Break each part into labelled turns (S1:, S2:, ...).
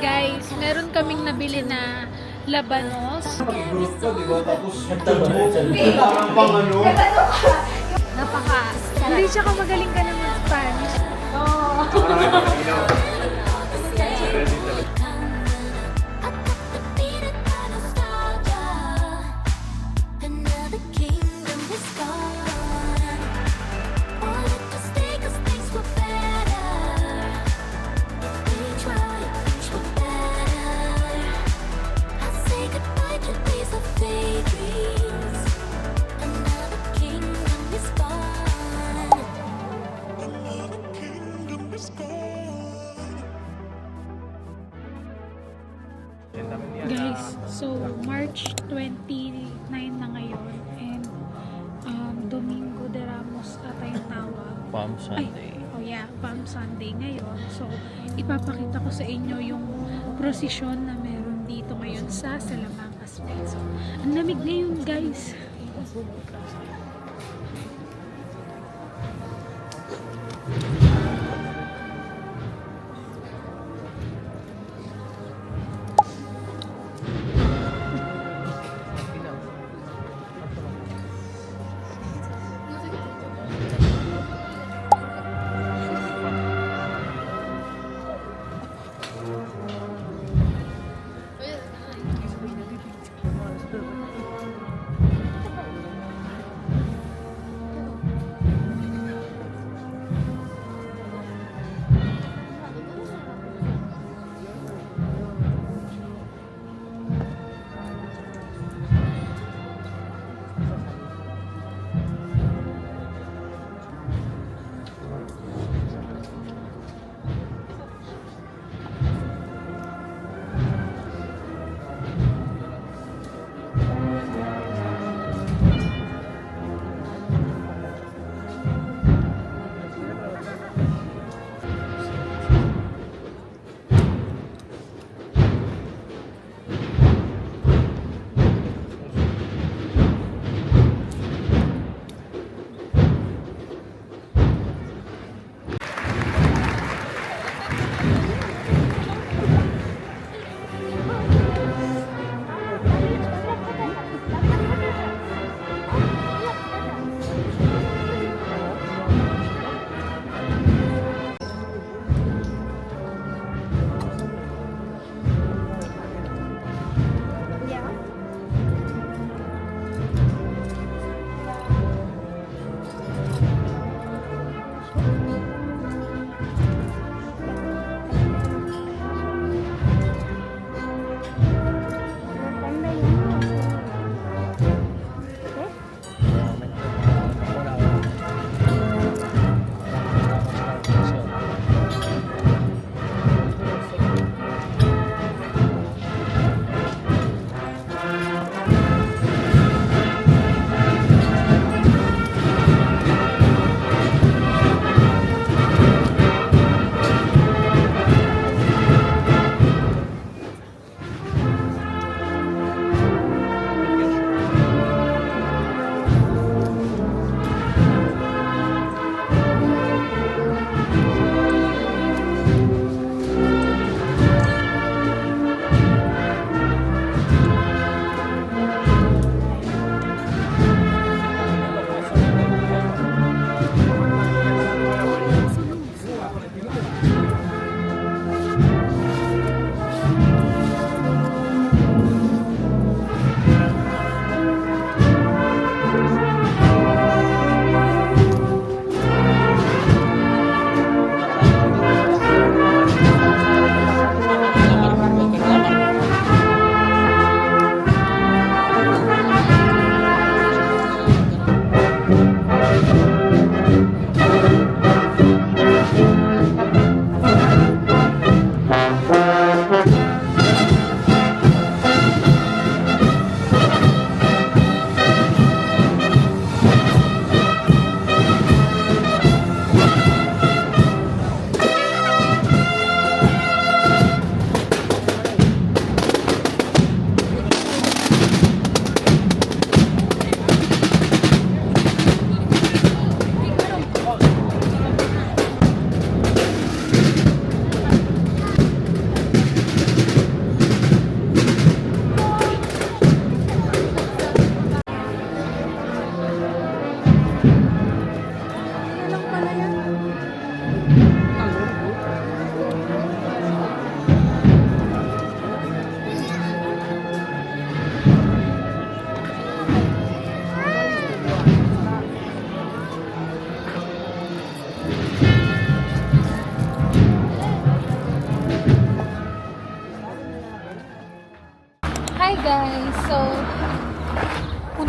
S1: Guys, meron kaming nabili na labanos.
S2: Gusto, di ba? Tapos parang pang ano.
S1: Napaka. Hindi siya ka magaling ka ng Spanish. Guys, so March 29 na ngayon and Domingo de Ramos ata yung tawag.
S3: Palm Sunday.
S1: Palm Sunday ngayon. So, ipapakita ko sa inyo yung prosesyon na meron dito ngayon sa Salamanca, Spain. So, ang lamig ngayon, guys.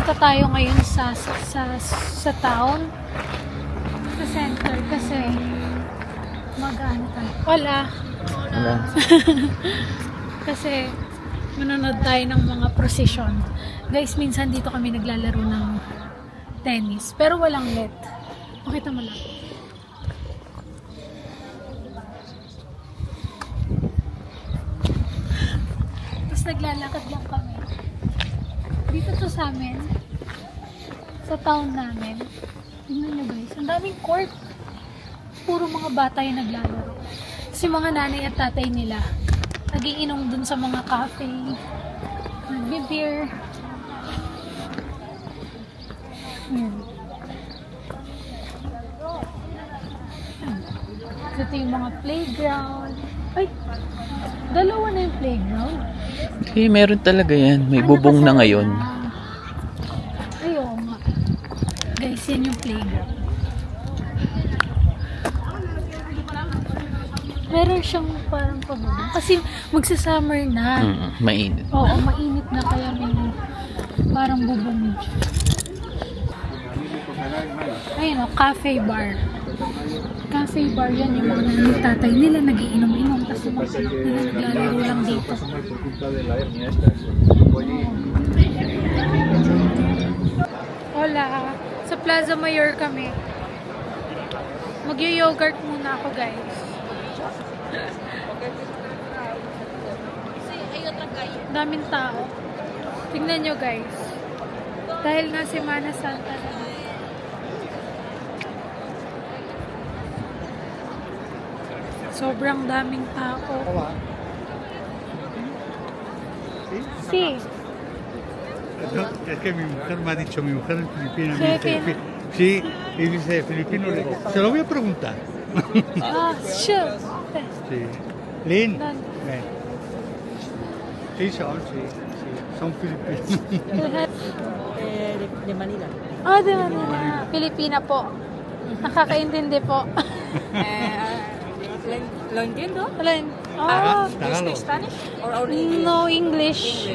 S1: Punta tayo ngayon sa town, sa center kasi mag-ano tayo. Wala.
S3: Wala.
S1: Kasi manonood tayo ng mga procession. Guys, minsan dito kami naglalaro ng tennis, pero walang net. Pakita mo lang. Tapos naglalakad lang kami. Dito to sa amin, sa town namin. Tingnan nyo guys, ang daming court. Puro mga bata yung naglalaro. Kasi mga nanay at tatay nila, nagiinom dun sa mga cafe, nagbe-beer. Yan. Ito yung mga playground. Ay! Dalawa na yung playground.
S3: Eh, meron talaga yan. May
S1: Ano
S3: bubong
S1: kasi
S3: na ngayon.
S1: Ay, oo nga. Guys, yan yung playground. Meron siyang parang pabubong. Kasi magsa-summer na.
S3: Mainit.
S1: Oo, mainit na kaya may parang bubong. Ayun o, cafe bar. Cafe bar yan, yung mga nanay tatay nila nagiinom-inom, tapos yung mga anak nila naglalaro lang dito. Hola! Sa Plaza Mayor kami. Mag-yogurt muna ako guys. Daming tao. Tingnan nyo guys. Dahil nga Semana Santa na. Sobrang daming tao. Sí.
S4: Es que mi mujer me ha dicho, mi mujer es filipina, me dice,
S1: Filipina.
S4: sí, y dice filipino, le digo, se lo voy a preguntar.
S1: Ah, sure.
S4: Sí. Lin,
S1: Done.
S4: ven. Sí, son filipinos.
S5: De Manila.
S1: Ah, di Manila. Pilipina po. Nakakaintindi po.
S5: ¿Lo entiendo?
S1: Alin? Oh,
S5: Do you speak Spanish or only English?
S1: no English.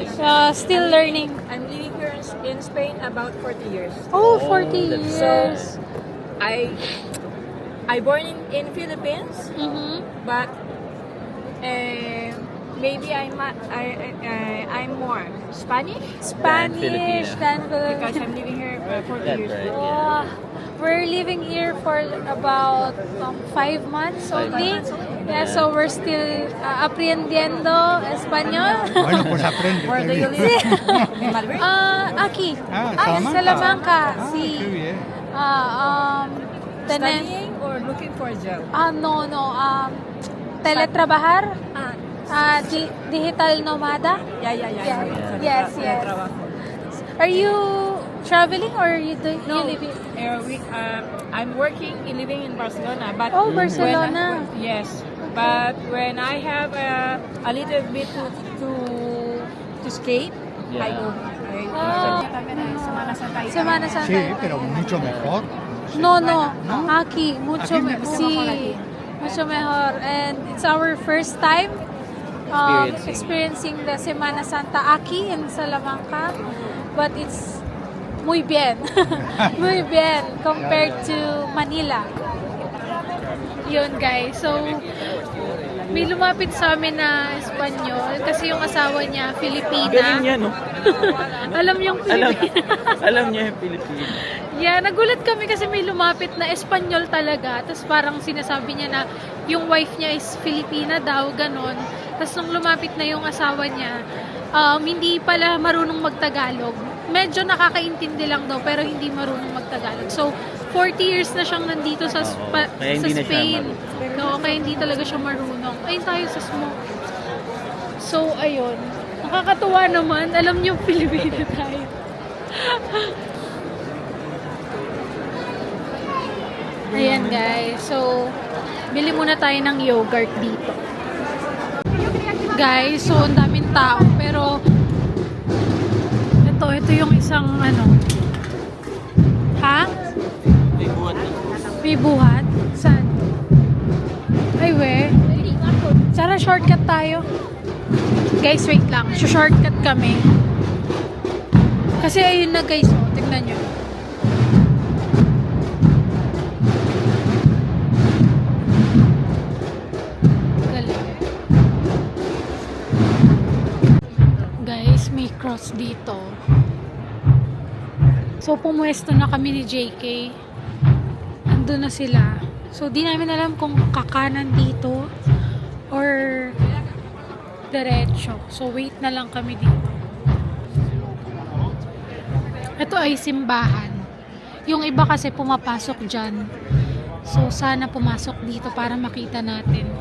S1: Still learning.
S5: I'm living here in Spain about 40 years.
S1: Oh, 40 years.
S5: I born in Philippines,
S1: Mhm.
S5: but maybe I'm more Spanish
S1: Spanish than
S5: because
S1: Filipino.
S5: I'm living here 40
S3: That's
S5: years.
S3: right.
S1: Oh, we're living here for about 5 months only. Yeah, so we're still aprendiendo español.
S4: Bueno, pues aprende.
S5: Where do
S4: qué
S5: you
S4: bien.
S5: live? In Madrid?
S1: Aquí.
S4: Ah,
S1: En
S4: Salamanca.
S1: Salamanca.
S4: Ah,
S1: Sí.
S4: qué bien.
S5: Studying or looking for a job?
S1: No. Teletrabajar.
S5: Ah,
S1: Digital nomada.
S5: yeah.
S1: Yes.
S5: Trabajo.
S1: Are you traveling or you
S5: No,
S1: live in?
S5: I'm working, living in Barcelona, but
S1: Oh, Barcelona.
S5: yes, but when I have a little bit to skate, I go.
S1: Ah.
S5: Semana Santa.
S1: Semana Santa.
S4: Sí, pero mucho mejor.
S1: No. Aquí, mucho
S4: Aquí
S1: mejor.
S4: mejor.
S1: Sí, mucho mejor. And it's our first time experiencing the Semana Santa aquí in Salamanca. But it's muy bien. Muy bien compared to Manila. Yun guys. So, may lumapit sa amin na Espanyol kasi yung asawa niya, Filipina.
S3: Galing niya, no?
S1: Alam yung Filipina.
S3: Alam niya yung Pilipino.
S1: Yeah, nagulat kami kasi may lumapit na Espanyol talaga. Tapos parang sinasabi niya na yung wife niya is Filipina daw, ganon. Tapos nung lumapit na yung asawa niya, hindi pala marunong magtagalog. Medyo nakakaintindi lang daw, pero hindi marunong magtagalog. So, 40 years na siyang nandito sa,
S3: kaya
S1: sa
S3: hindi na siya
S1: Spain. No, kaya hindi talaga siya marunong. Ayun tayo sa smoke. So, ayun. Nakakatuwa naman. Alam niyo, Pilipino tayo. Ayan guys. So, bili muna tayo ng yogurt dito. Guys, so ang daming tao. Pero, ito yung isang ano. Ha? May buhat? Saan? Ay, we. Sana shortcut tayo. Guys, wait lang. Shortcut kami. Kasi ayun na guys. Tingnan nyo. Galing. Guys, may cross dito. So, pumuesto na kami ni JK. Andun na sila. So, di namin alam kung kakanan dito or diretso. So, wait na lang kami dito. Ito ay simbahan. Yung iba kasi pumapasok dyan. So, sana pumasok dito para makita natin.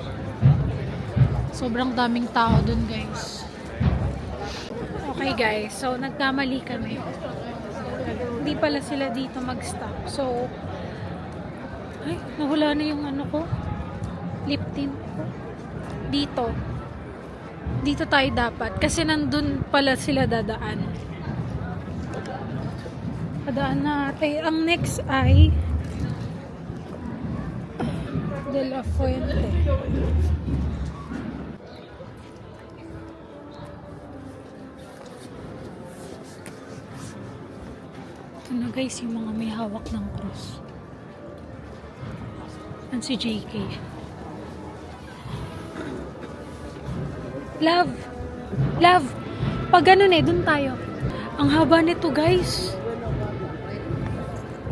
S1: Sobrang daming tao dun, guys. Okay, guys. So, nagkamali kami. Hindi pala sila dito mag-stop. So, ay, nawala na yung ano ko. Lip tint ko. Dito. Dito tayo dapat. Kasi nandun pala sila dadaan. Dadaan natin. Ang next ay De La Fuente. Ito na guys, yung mga may hawak ng cross. Yan si JK. Love! Love! Pag ganun dun tayo. Ang haba nito guys.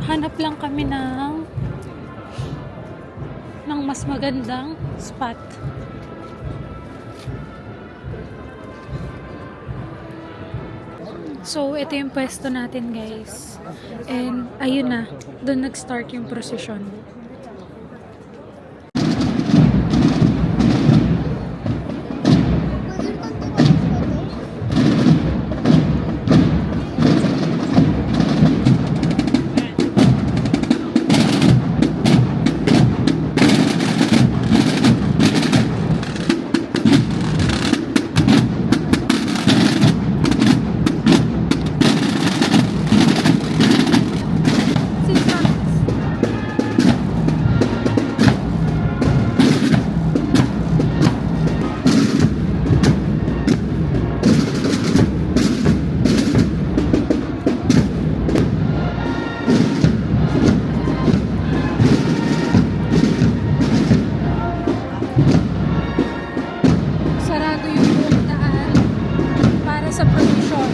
S1: Hanap lang kami ng mas magandang spot. So, ito yung pwesto natin guys. And, ayun na. Doon nag-start yung procession. Sarado yung buong daan para sa procession.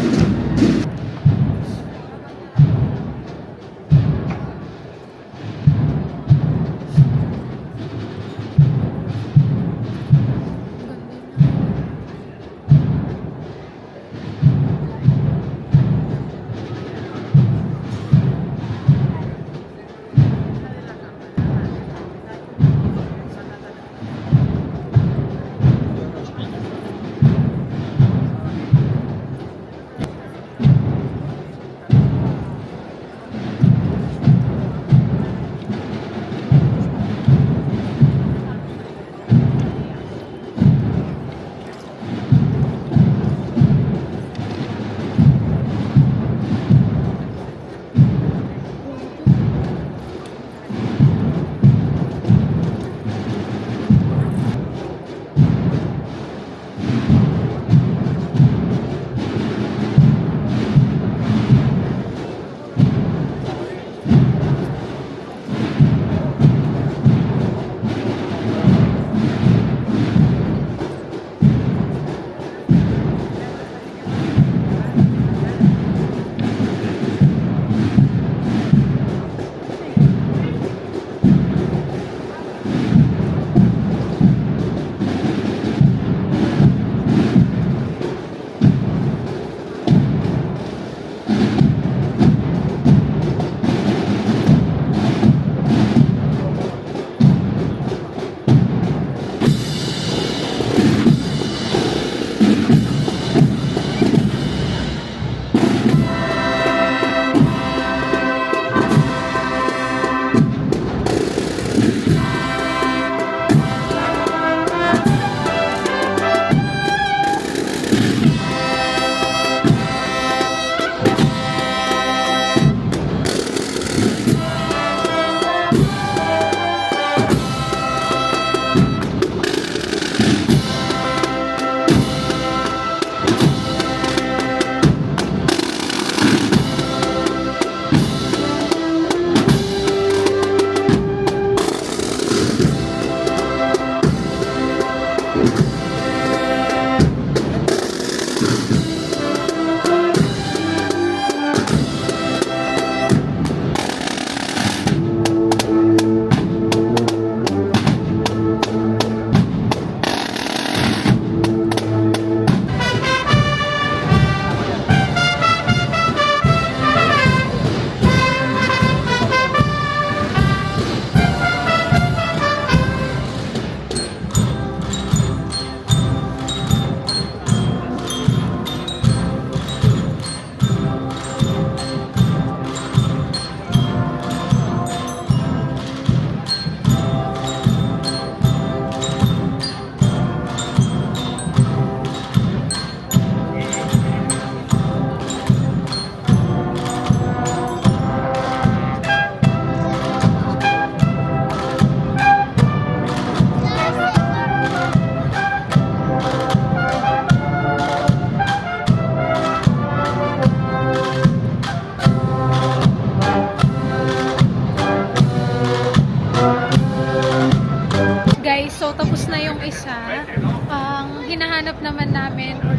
S1: naman namin, or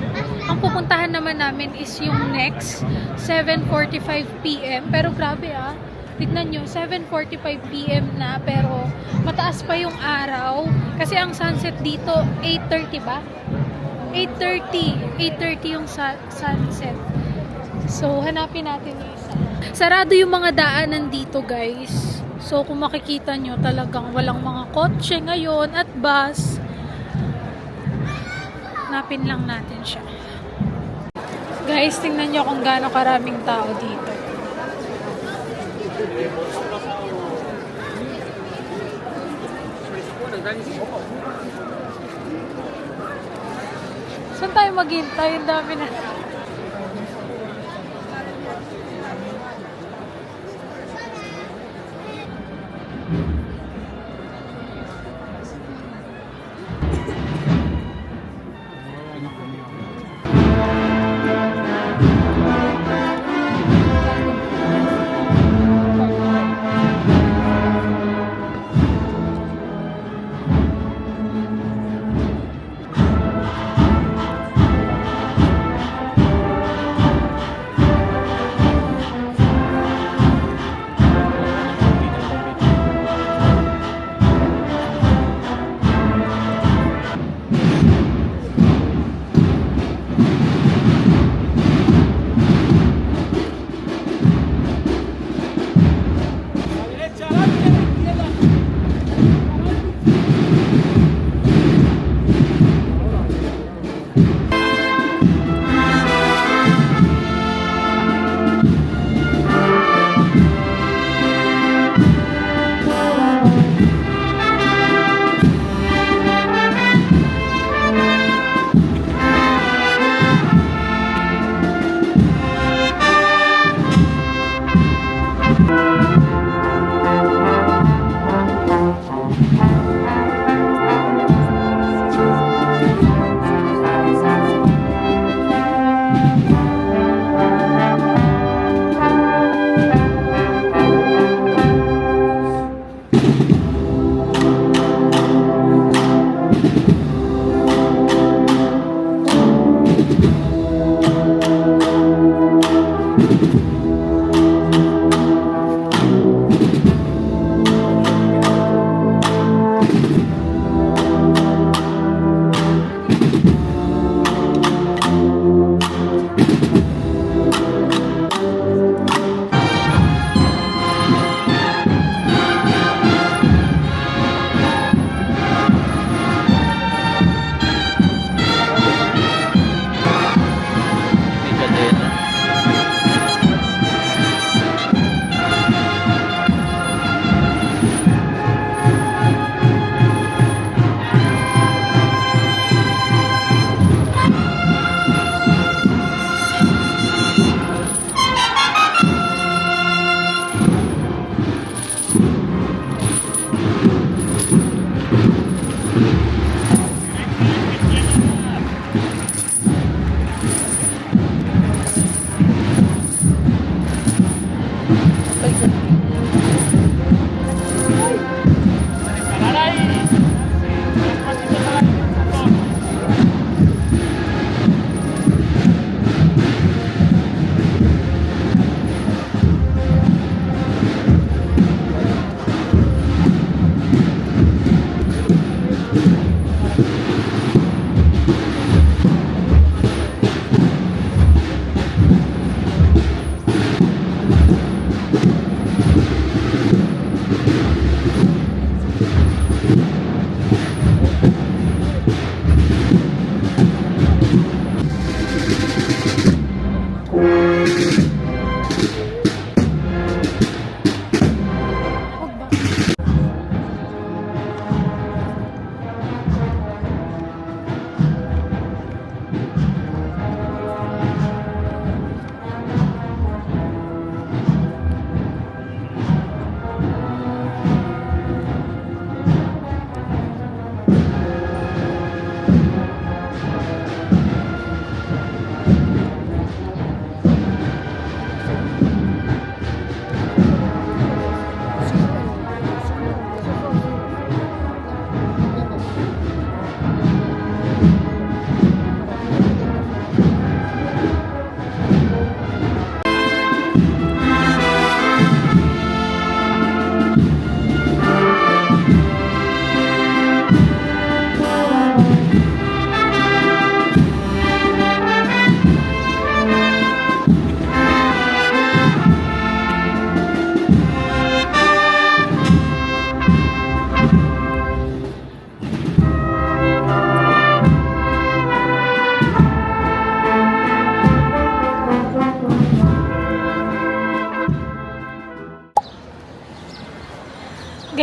S1: ang pupuntahan naman namin is yung next 7:45 p.m. Pero grabe tignan nyo, 7:45 p.m. na, pero mataas pa yung araw. Kasi ang sunset dito, 8:30 ba? 8:30 yung sunset. So, hanapin natin yung isa. Sarado yung mga daanan dito, guys. So, kung makikita nyo, talagang walang mga kotse ngayon at bus. Hanapin lang natin siya. Guys, tingnan nyo kung gaano karaming tao dito. Saan tayo maghintay? Ang dami na.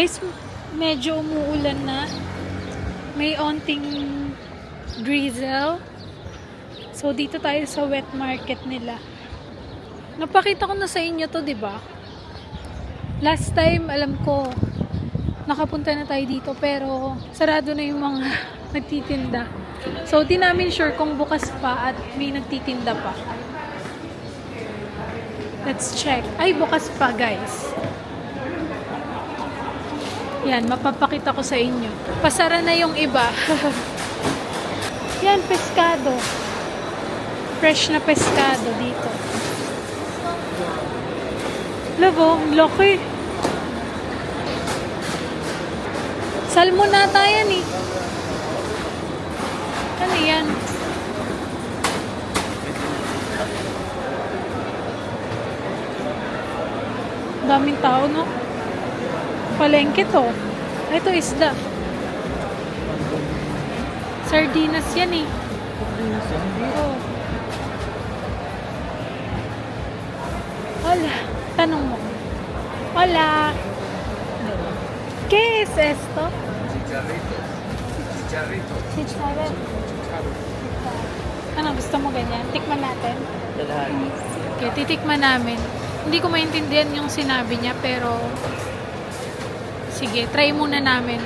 S1: Guys, medyo umuulan na. May onting drizzle. So, dito tayo sa wet market nila. Napakita ko na sa inyo to, di ba? Last time, alam ko, nakapunta na tayo dito, pero sarado na yung mga nagtitinda. So, di namin sure kung bukas pa at may nagtitinda pa. Let's check. Ay, bukas pa, guys. Yan, mapapakita ko sa inyo. Pasara na yung iba. Yan, pescado. Fresh na pescado dito. Labo, laki. Salmonata yan eh. Ano yan? Daming tao, no? Palengke to. Ito isda. Sardinas yan eh. Oh. Hola. Tanong mo. Hola. ¿Qué es esto? Chicharrito. Ano, gusto mo ganyan? Tikman natin. Okay, titikman namin. Hindi ko maintindihan yung sinabi niya, pero sige, try muna namin.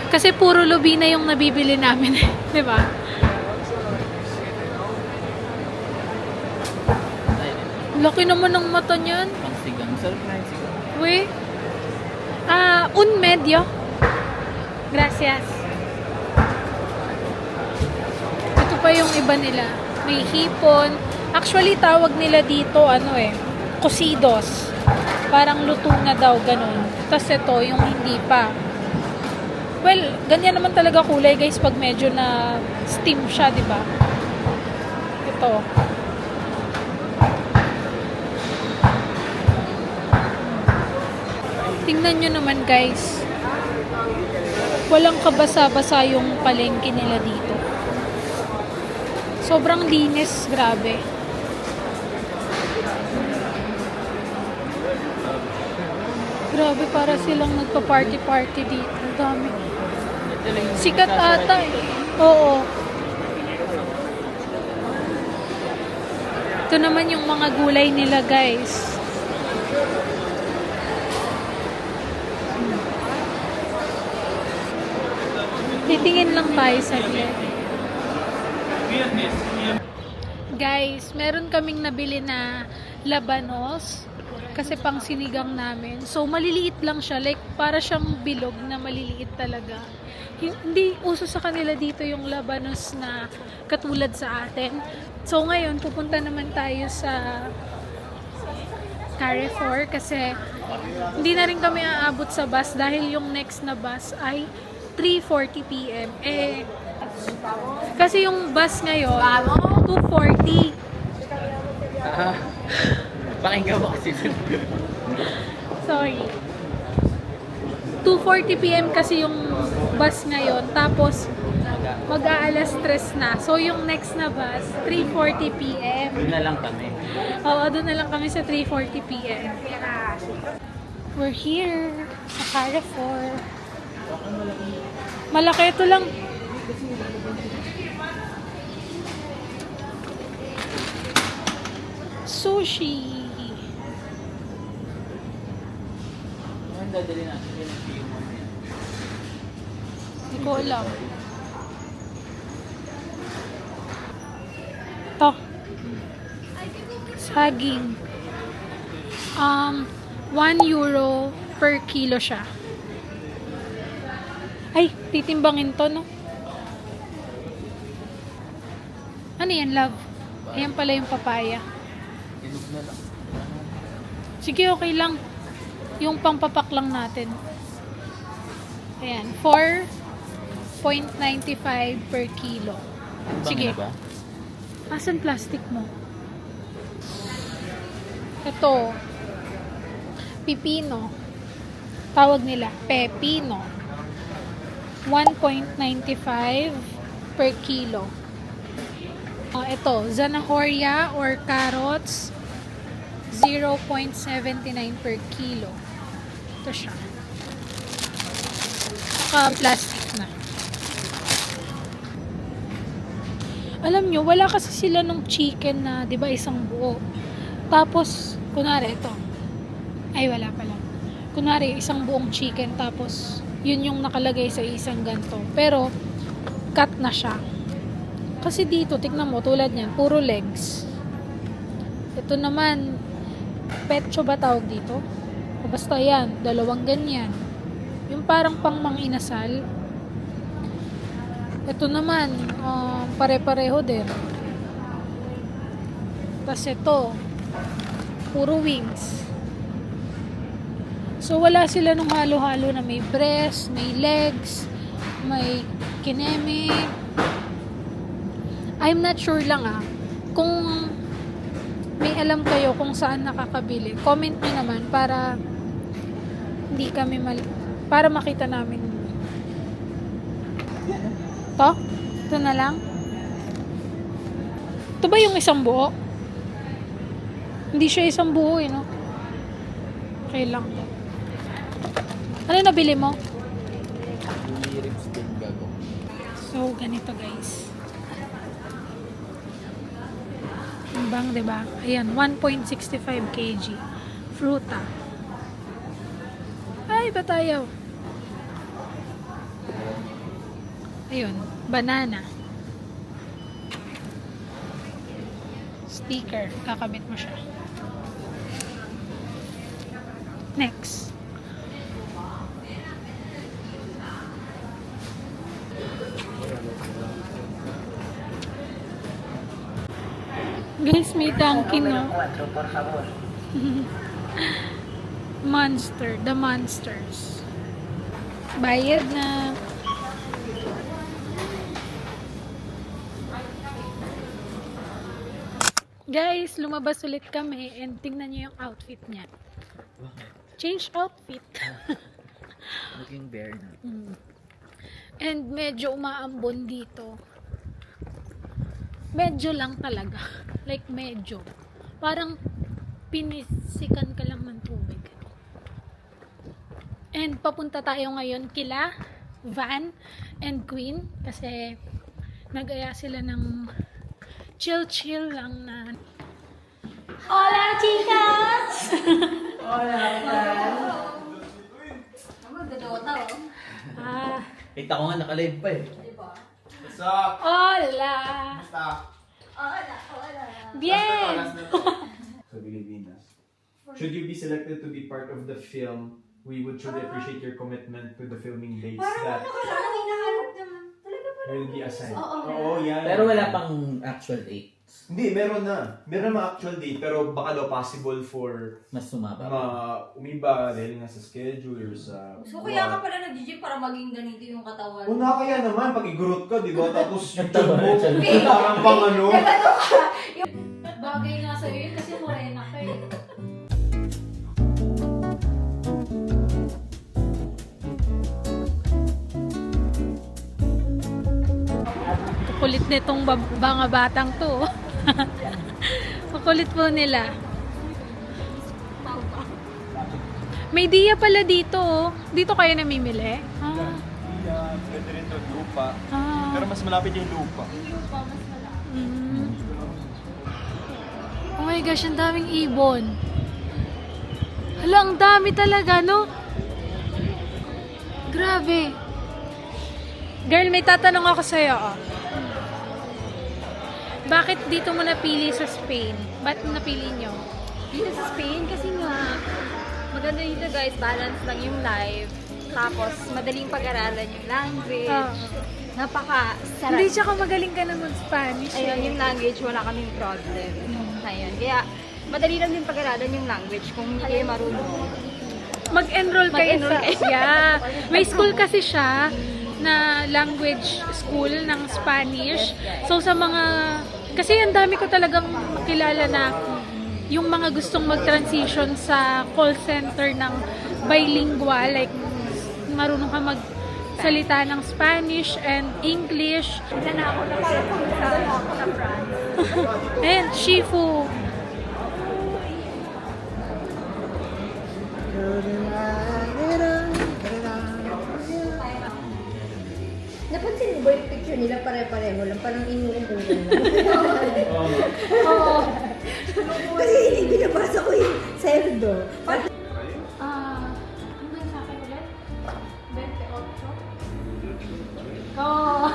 S1: Kasi puro lubina yung nabibili namin. Di ba? Laki naman ng mata niyan.
S3: Pangsigang. Sarap na yung sigang.
S1: Uy. Un medio. Gracias. Ito pa yung iba nila. May hipon. Actually, tawag nila dito, cocidos. Parang luto na daw, ganun. Tapos ito, yung hindi pa. Well, ganyan naman talaga kulay, guys, pag medyo na steam siya, di ba? Ito. Tingnan nyo naman, guys. Walang kabasa-basa yung palengke nila dito. Sobrang linis, grabe. Grabe, para silang nagpa-party-party dito. Ang dami. Sikat ata eh. Oo. Ito naman yung mga gulay nila, guys. Titingin lang tayo saglit. Guys, meron kaming nabili na labanos kasi pang sinigang namin. So, maliliit lang siya. Like, para siyang bilog na maliliit talaga. Hindi uso sa kanila dito yung labanos na katulad sa atin. So, ngayon, pupunta naman tayo sa Carrefour kasi hindi na rin kami aabot sa bus dahil yung next na bus ay 3:40 PM. Kasi yung bus ngayon, 2:40.
S3: Pakinggan mo kasi.
S1: Sorry. 2:40 PM kasi yung bus ngayon. Tapos, mag-aalas 3 na. So, yung next na bus, 3:40 PM.
S3: Doon na lang kami.
S1: Oo, doon na lang kami sa 3:40 PM. We're here sa Carrefour. Malaki ito lang. Sushi.
S3: Ano dadali natin?
S1: Hindi ko alam. Ito. Saging. 1 euro per kilo siya. Ay, titimbangin to, no? Ano yan, love? Ayan pala yung papaya.
S3: Ilog na lang.
S1: Sige, okay lang. Yung pampapak lang natin. Ayan, 4.95 per kilo. Sige.
S3: Ba?
S1: Asan plastic mo? Ito. Pipino. Tawag nila, pepino. 1.95 per kilo. Ito, zanahoria or carrots, 0.79 per kilo. Ito siya. naka-plastic na. Alam nyo, wala kasi sila nung chicken na, di ba, isang buo. Tapos, kunwari, ito. Ay, wala pala. Kunwari, isang buong chicken, tapos, yun yung nakalagay sa isang ganto. Pero, cut na siya. Kasi dito, tignan mo, tulad niyan, puro legs. Ito naman, petcho ba tawag dito? O basta yan, dalawang ganyan. Yung parang pang manginasal. Ito naman, pare-pareho din. Tapos ito, puro wings. So, wala sila nung halo-halo na may breast, may legs, may kineme. I'm not sure lang kung may alam kayo kung saan nakakabili. Comment nyo naman para hindi kami para makita namin. To? Ito na lang? Ito ba yung isang buo? Hindi siya isang buo no? Okay lang. Ano nabili mo?
S3: Ribs din gago.
S1: So, ganito guys. Ang bang, diba? Ayan, 1.65 kg. Fruta. Ay, batayaw. Ayun, banana. Sticker, kakabit mo siya. Next. Guys, may Dunkin, no? Monster, the Monsters. Bayad na. Guys, lumabas ulit kami and tingnan niyo yung outfit niya. Change outfit.
S3: Looking bare na.
S1: And medyo umaambon dito. Medyo lang talaga. Like medyo. Parang pinisikan ka lang ng tubig. And papunta tayo ngayon kila Van and Queen kasi nag-aya sila ng chill lang na Hola, chicas!
S6: Hola, Magdodota, oh.
S3: Kita ko nga naka-live pa eh.
S2: What's up?
S1: Hola!
S2: Basta.
S6: Hola.
S1: Bien!
S2: Sa Pilipinas. Should you be selected to be part of the film, we would truly appreciate your commitment to the filming dates that
S6: Parang hinahanap naman. Talaga pa.
S2: will be assigned.
S6: Oo.
S2: yan.
S3: Pero wala pang actual date.
S2: Hindi, meron na. Meron na actual date, pero baka daw possible for
S3: Mas sumaba.
S2: umiba dahil nga sa schedule or sa...
S6: So kaya ka pala nag-gym para maging ganito yung katawan.
S2: Una kaya naman, pag igurot ka, di ba? Tapos yung tube mo, parang pang ano.
S1: Bagay nga sa'yo yun kasi morena ka eh. Kulit nitong mga batang to. Kulit po nila. May diya pala dito. Dito kayo namimili?
S2: Ganda rin to, lupa.
S1: Ah.
S2: Pero mas malapit yung lupa.
S1: Mm. Oh my gosh, ang daming ibon. Hala, ang dami talaga, no? Grabe. Girl, may tatanong ako sa'yo, oh. Bakit dito mo napili sa Spain? Ba't napili nyo?
S6: Dito sa Spain kasi nga maganda dito guys, balance lang yung life. Tapos madaling pag-aralan yung language.
S1: Ah.
S6: Napaka-sarap.
S1: Hindi siya ka magaling ka na mag-Spanish.
S6: Ayun, yung language wala kaming problem. Ayun, kaya madali lang din pag-aralan yung language kung hindi kayo marunong.
S1: Mag-enroll kayo
S6: Mag-enroll
S1: sa...
S6: kayo.
S1: Yeah. May school kasi siya na language school ng Spanish. So sa mga... Kasi ang dami ko talagang kilala na yung mga gustong mag-transition sa call center ng bilingual, like marunong ka magsalita ng Spanish and English.
S6: Na ako na parang pumunta ako na France.
S1: And Shifu.
S7: picture nila pare-pareho lang, parang inuulan lang.
S1: Oo.
S7: Kasi hindi binabasa ko yung sweldo.
S1: Ano yung sa akin ulit? 28? Oo.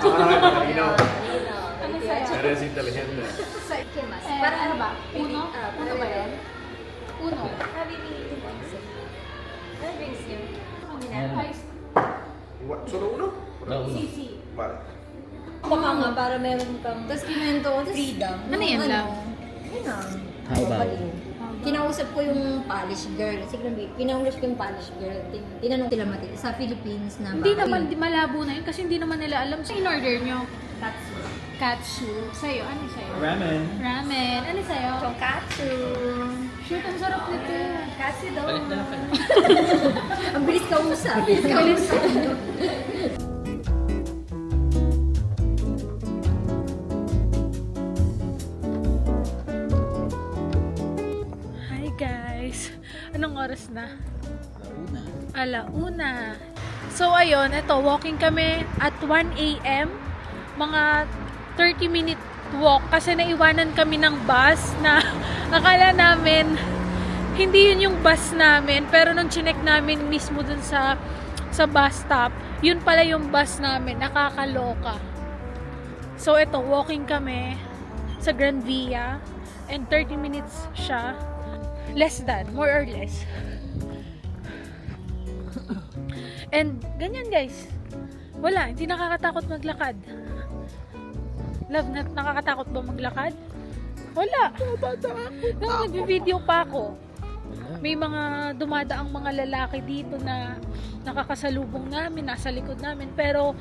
S1: Ano sa'yo?
S2: Eres inteligente.
S6: ¿Qué más?
S1: Para ano ba? Uno? Uno ba yun? Uno.
S6: Sabi ni Ano brings you?
S2: Solo uno?
S1: Sisi.
S2: Vale.
S7: Baka nga, para meron kang freedom.
S1: Ano yan lang?
S7: Yun lang.
S3: How about?
S7: Kinausap ko yung Polish girl. Sige lang, kinausap ko yung Polish girl. Tinanong sila sa Philippines na
S1: Hindi naman malabo na yun kasi hindi naman nila alam. So, in-order nyo?
S7: Katsu.
S1: Katsu. Sa'yo, ano sa'yo?
S2: Ramen.
S1: Ramen. Ano sa'yo?
S7: Tonkatsu.
S1: Shoot, ang sarap nito.
S7: Katsu daw.
S3: Palit na lang kayo.
S7: Ang bilis ka usap. Bilis ka usap.
S1: Hi guys! Anong oras na?
S3: Una.
S1: Alauna. So ayun, ito, walking kami at 1 a.m. Mga 30-minute walk kasi naiwanan kami ng bus na akala namin hindi yun yung bus namin, pero nung chinek namin mismo dun sa bus stop, yun pala yung bus namin. Nakakaloka. So ito, walking kami sa Grand Via and 30 minutes siya. Less than, more or less. And ganyan guys. Wala, hindi nakakatakot maglakad. Love, nakakatakot ba maglakad? Wala. Nag-video pa ako. May mga dumadaang mga lalaki dito na nakakasalubong namin, nasa likod namin, pero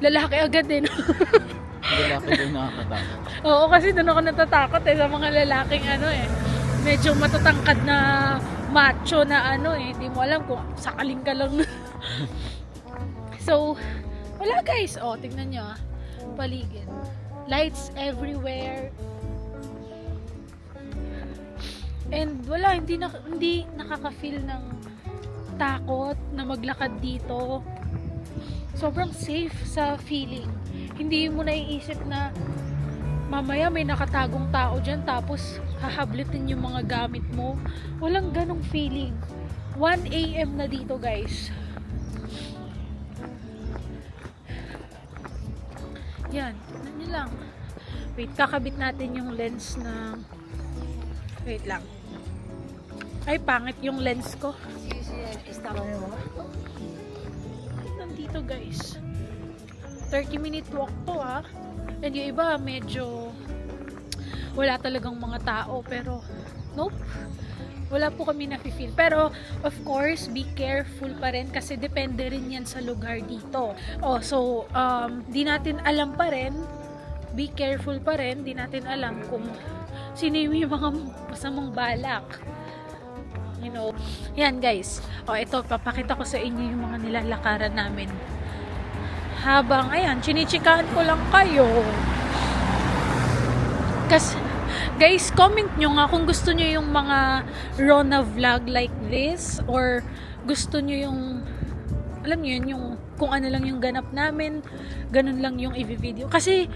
S1: lalaki agad din.
S3: Lalaki doon nakakatakot.
S1: Oo, kasi doon ako natatakot sa mga lalaking medyo matatangkad na macho na hindi mo alam kung sakaling ka lang. So, wala guys. Oh, tingnan nyo paligid. Lights everywhere. And wala, hindi nakaka-feel ng takot na maglakad dito. Sobrang safe sa feeling. Hindi mo naiisip na mamaya may nakatagong tao dyan tapos hahablitin yung mga gamit mo. Walang ganong feeling. 1 a.m. na dito guys. Yan, tignan nyo lang. Wait, kakabit natin yung lens na... Wait lang. Ay, pangit yung lens ko. Nandito guys. 30-minute walk to And yung iba medyo wala talagang mga tao, pero nope, wala po kami nafe-feel. Pero of course, be careful pa rin kasi depende rin yan sa lugar dito. So di natin alam pa rin, be careful pa rin, di natin alam kung sino yung mga masamang balak. Yan guys. Ito, papakita ko sa inyo yung mga nilalakaran namin. Habang, ayan, chinichikahan ko lang kayo. Kasi, guys, comment nyo nga kung gusto nyo yung mga Rona vlog like this, or gusto nyo yung, alam nyo yun, yung kung ano lang yung ganap namin, ganun lang yung i-video. Kasi,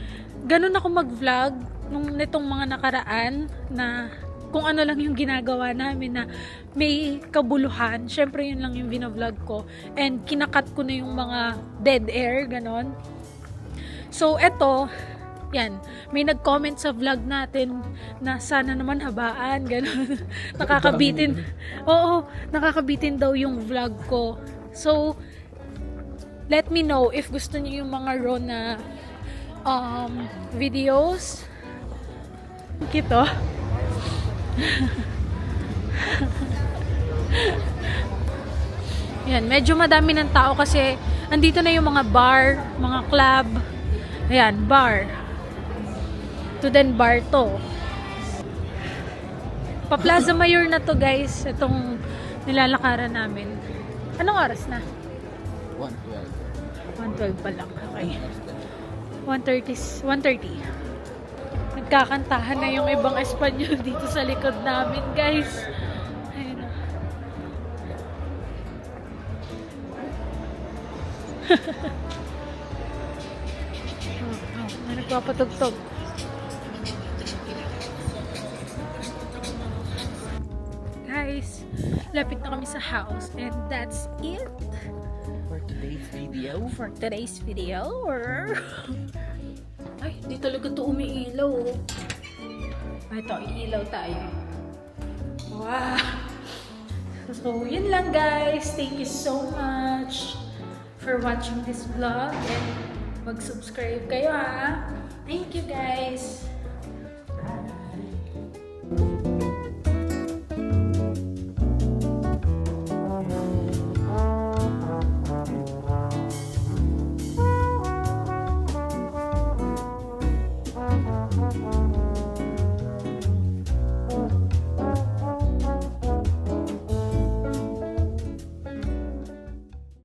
S1: ganun ako mag-vlog nung nitong mga nakaraan na kung ano lang yung ginagawa namin na may kabuluhan. Syempre yun lang yung binavlog ko. And kinakat ko na yung mga dead air, ganon. So, eto, yan. May nag-comment sa vlog natin na sana naman habaan, ganon. Nakakabitin. Oo, nakakabitin daw yung vlog ko. So, let me know if gusto niyo yung mga raw na videos. Kito. Yan, medyo madami ng tao kasi andito na yung mga bar, mga club. Ayan, bar. Student bar to. Pa Plaza Mayor na to guys, itong nilalakaran namin. Anong oras na? 1:12 pa lang. Okay. 1:30. Nagkakantahan na yung ibang Espanyol dito sa likod namin, guys. Ayun na. Nagpapatugtog. Guys, lapit na kami sa house and that's it
S3: For today's video.
S1: for today's video. Ay, di talaga to umiilaw. Ay, ito, iilaw tayo. Wow! So, yun lang guys. Thank you so much for watching this vlog and mag-subscribe kayo ha. Thank you guys.